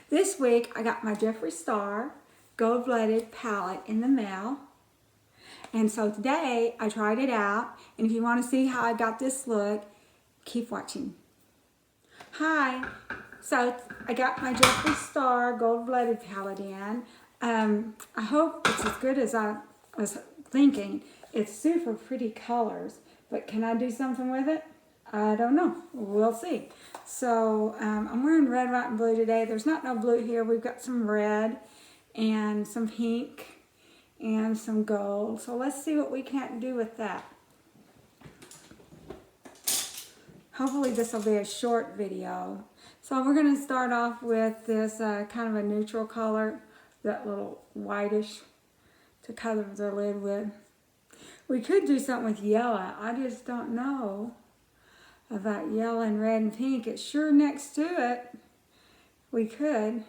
This week I got my Jeffree Star gold-blooded palette in the mail. And so today I tried it out, and if you want to see how I got this look, keep watching. Hi, so I got my Jeffree Star gold-blooded palette in. I hope it's as good as I was thinking. It's super pretty colors, but can I do something with it? I don't know. We'll see. So I'm wearing red, white, and blue today. There's not no blue here. We've got some red and some pink and some gold. So let's see what we can do with that. Hopefully this will be a short video. So we're going to start off with this kind of a neutral color, that little whitish to cover the lid with. We could do something with yellow. I just don't know about yellow and red and pink. It's sure next to it. We could.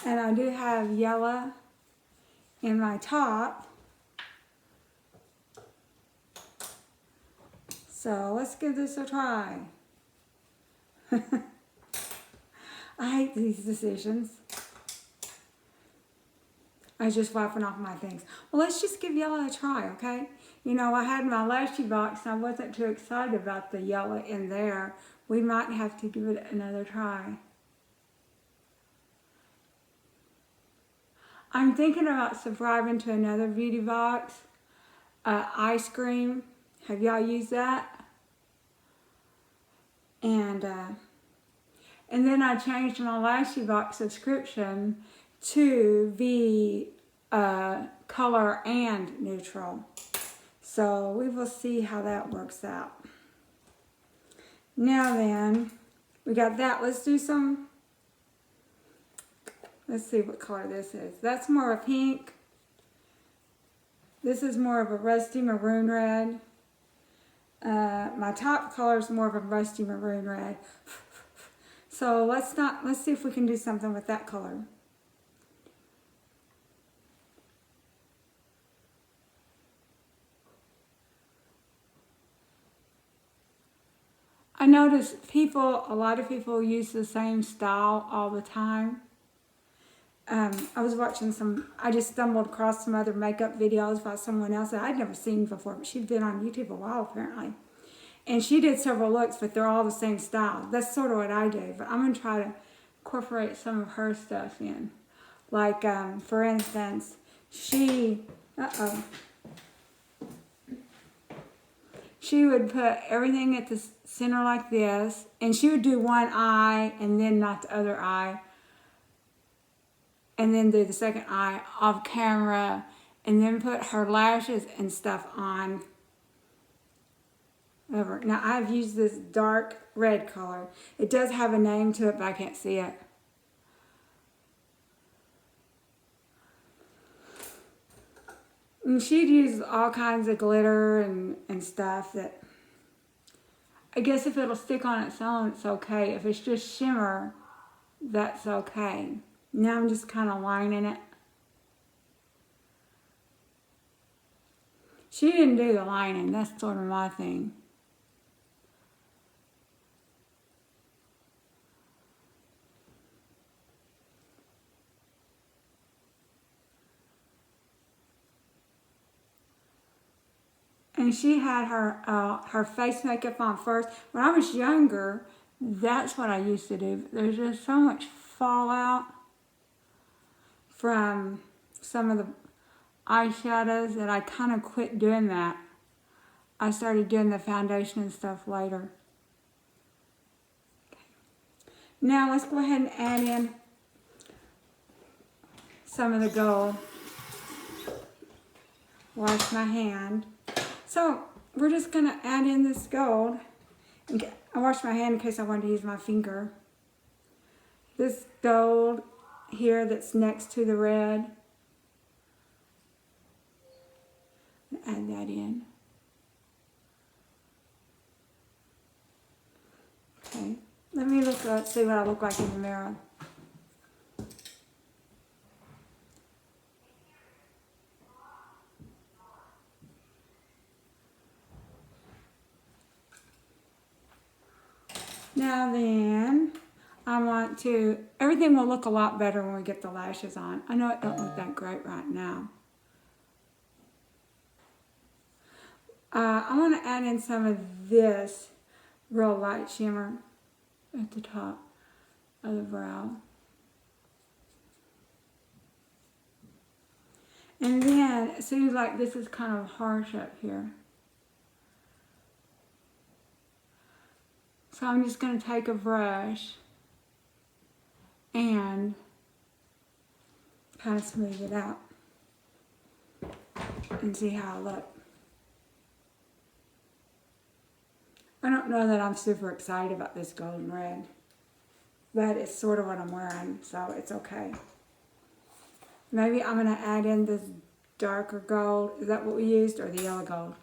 And I do have yellow in my top. So let's give this a try. I hate these decisions. I was just wiping off my things. Well, let's just give yellow a try, okay? You know, I had my lashy box and I wasn't too excited about the yellow in there. We might have to give it another try. I'm thinking about subscribing to another beauty box, ice cream. Have y'all used that? And then I changed my lashy box subscription to be color and neutral. So we will see how that works out. Now then, we got that. Let's do some, let's see what color this is. That's more of a pink. This is more of a rusty maroon red. My top color is more of a rusty maroon red. So let's see if we can do something with that color. I notice a lot of people use the same style all the time. I was watching I just stumbled across some other makeup videos about someone else that I'd never seen before, but she'd been on YouTube a while apparently. And she did several looks, but they're all the same style. That's sort of what I do, but I'm going to try to incorporate some of her stuff in. Like, for instance, she would put everything at the center like this, and she would do one eye and then not the other eye, and then do the second eye off camera, and then put her lashes and stuff on. Now I've used this dark red color. It does have a name to it, but I can't see it. And she'd use all kinds of glitter and stuff that, I guess if it'll stick on its own, it's okay. If it's just shimmer, that's okay. Now I'm just kind of lining it. She didn't do the lining. That's sort of my thing. And she had her face makeup on first. When I was younger, that's what I used to do. There's just so much fallout from some of the eyeshadows that I kind of quit doing that. I started doing the foundation and stuff later. Okay. Now let's go ahead and add in some of the gold. Wash my hand. So we're just going to add in this gold. I washed my hand in case I wanted to use my finger. This gold here that's next to the red. Add that in. Okay, let me see what I look like in the mirror. Now then, everything will look a lot better when we get the lashes on. I know it don't look that great right now. I want to add in some of this real light shimmer at the top of the brow. And then it seems like this is kind of harsh up here. So I'm just going to take a brush and kind of smooth it out and see how I look. I don't know that I'm super excited about this golden red, but it's sort of what I'm wearing, so it's okay. Maybe I'm going to add in this darker gold. Is that what we used, or the yellow gold?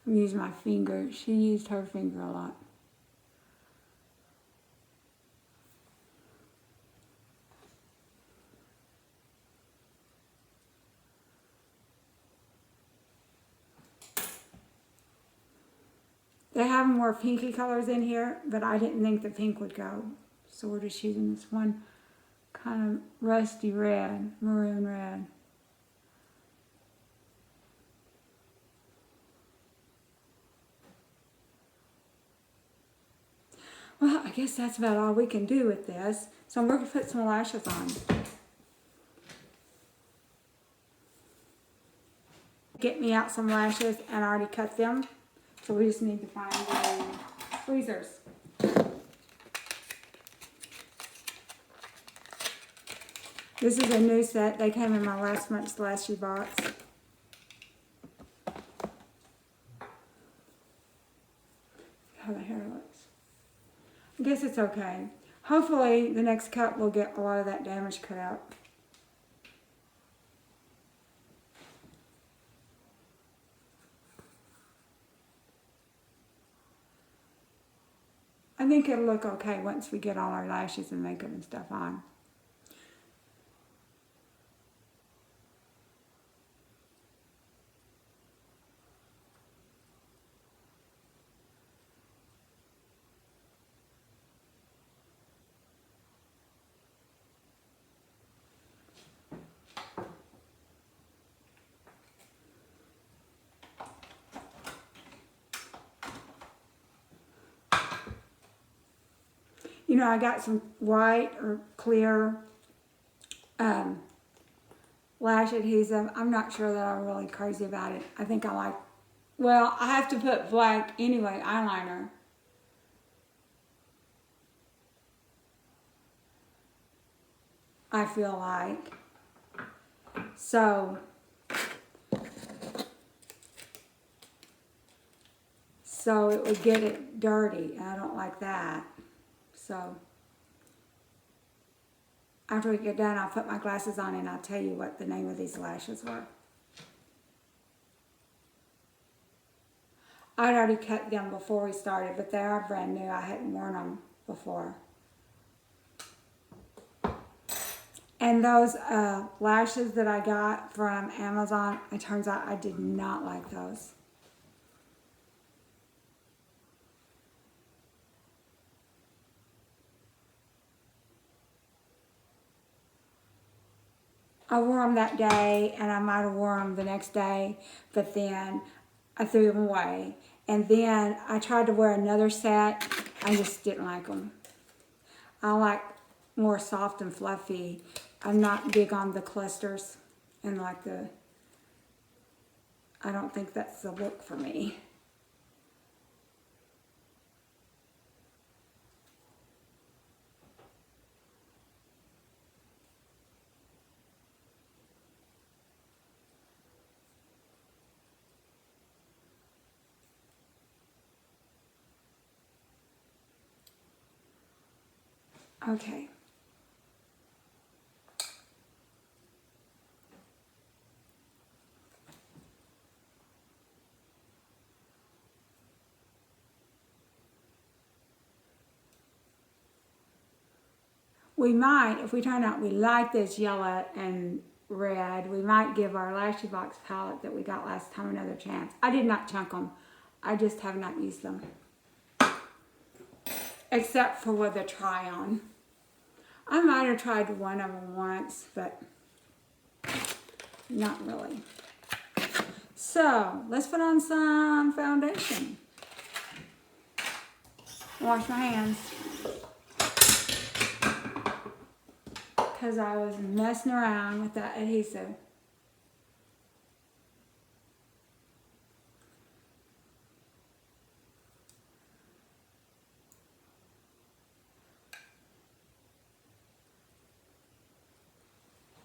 I'm using my finger. She used her finger a lot. They have more pinky colors in here, but I didn't think the pink would go. So we're just using this one kind of rusty red, maroon red. Well, I guess that's about all we can do with this. So I'm going to put some lashes on. Get me out some lashes, and I already cut them. So we just need to find the tweezers. This is a new set. They came in my last month's lashy box. How the hair looks. I guess it's okay. Hopefully the next cut will get a lot of that damage cut out. I think it'll look okay once we get all our lashes and makeup and stuff on. You know, I got some white or clear lash adhesive. I'm not sure that I'm really crazy about it. I think I like, well, I have to put black anyway, eyeliner. I feel like. So it would get it dirty, and I don't like that. So after we get done, I'll put my glasses on and I'll tell you what the name of these lashes were. I'd already cut them before we started, but they are brand new. I hadn't worn them before. And those lashes that I got from Amazon, it turns out I did not like those. I wore them that day, and I might have worn them the next day, but then I threw them away. And then I tried to wear another set. I just didn't like them. I like more soft and fluffy. I'm not big on the clusters and like I don't think that's the look for me. Okay. We might, if we turn out we like this yellow and red, we might give our Lashy Box palette that we got last time another chance. I did not chunk them. I just have not used them. except for with the try on. I might have tried one of them once, but not really. So, let's put on some foundation. Wash my hands. Because I was messing around with that adhesive.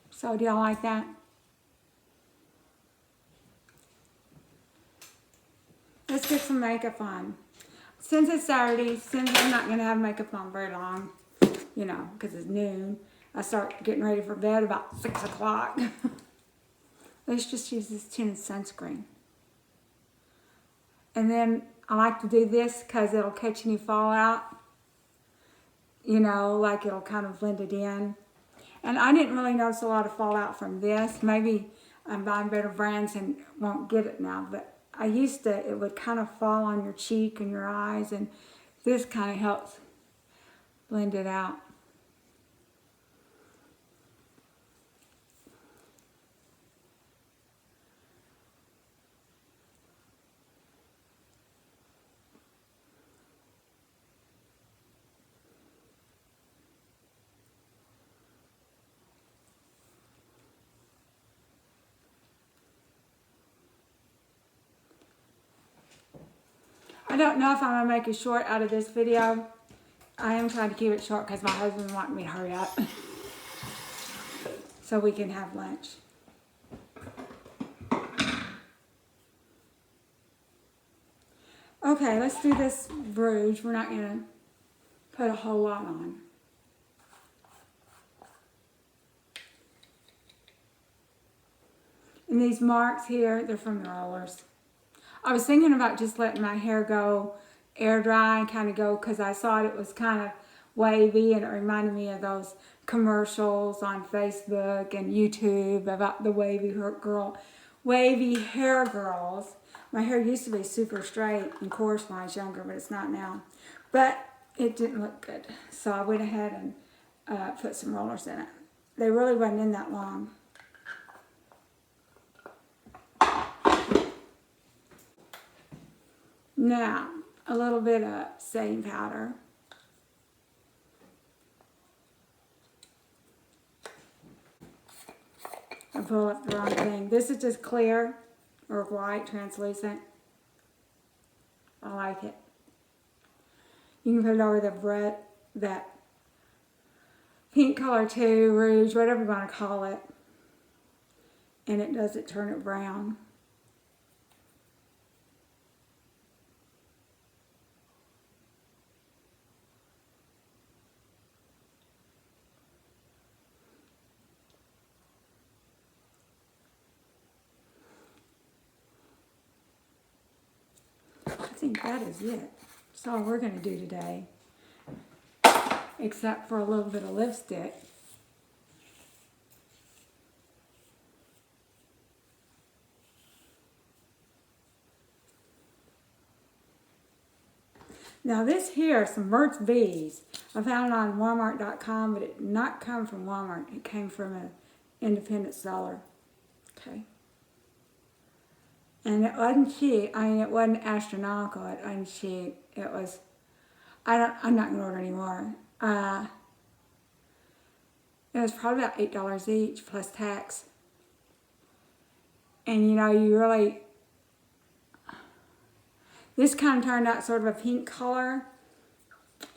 So, do y'all like that? Let's get some makeup on. Since it's Saturday, since I'm not going to have makeup on very long, you know, because it's noon, I start getting ready for bed about 6 o'clock. Let's just use this tinted sunscreen. And then I like to do this because it'll catch any fallout. You know, like it'll kind of blend it in. And I didn't really notice a lot of fallout from this. Maybe I'm buying better brands and won't get it now. But I used to, it would kind of fall on your cheek and your eyes. And this kind of helps blend it out. I don't know if I'm going to make a short out of this video. I am trying to keep it short because my husband wants me to hurry up so we can have lunch. Okay, let's do this rouge. We're not going to put a whole lot on. And these marks here, they're from the rollers. I was thinking about just letting my hair go air dry and kind of go because I thought it was kind of wavy and it reminded me of those commercials on Facebook and YouTube about the wavy hair girls. My hair used to be super straight and coarse when I was younger, but it's not now. But it didn't look good, so I went ahead and put some rollers in it. They really wasn't in that long. Now, a little bit of setting powder. I pull up the wrong thing. This is just clear or white, translucent. I like it. You can put it over that pink color too, rouge, whatever you want to call it. And it doesn't turn it brown. I think that is it. That's all we're going to do today. Except for a little bit of lipstick. Now this here, some Burt's Bees. I found it on Walmart.com, but it did not come from Walmart. It came from an independent seller. Okay. And it wasn't cheap. I mean, it wasn't astronomical. It wasn't cheap. It was, I'm not going to order anymore. It was probably about $8 each plus tax. And you know, you really, this kind of turned out sort of a pink color.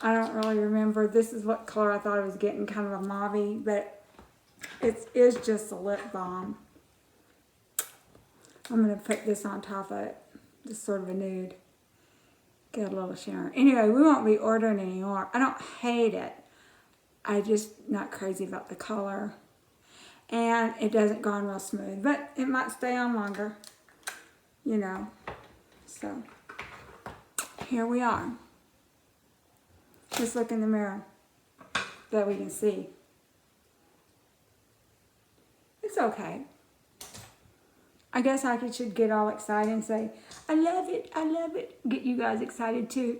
I don't really remember. This is what color I thought I was getting, kind of a mauve, but it is just a lip balm. I'm going to put this on top of it, just sort of a nude. Get a little shimmer. Anyway, we won't be ordering anymore. I don't hate it. I just not crazy about the color. And it doesn't go on real smooth, but it might stay on longer, you know. So, here we are. Just look in the mirror that we can see. It's okay. I guess I should get all excited and say, I love it, I love it. Get you guys excited too.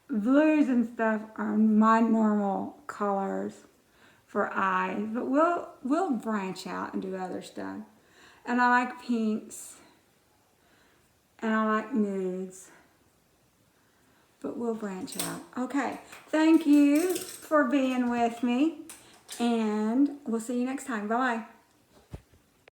blues and stuff are my normal colors for eyes, but we'll branch out and do other stuff. And I like pinks, and I like nudes, but we'll branch out. Okay, thank you for being with me, and we'll see you next time. Bye-bye.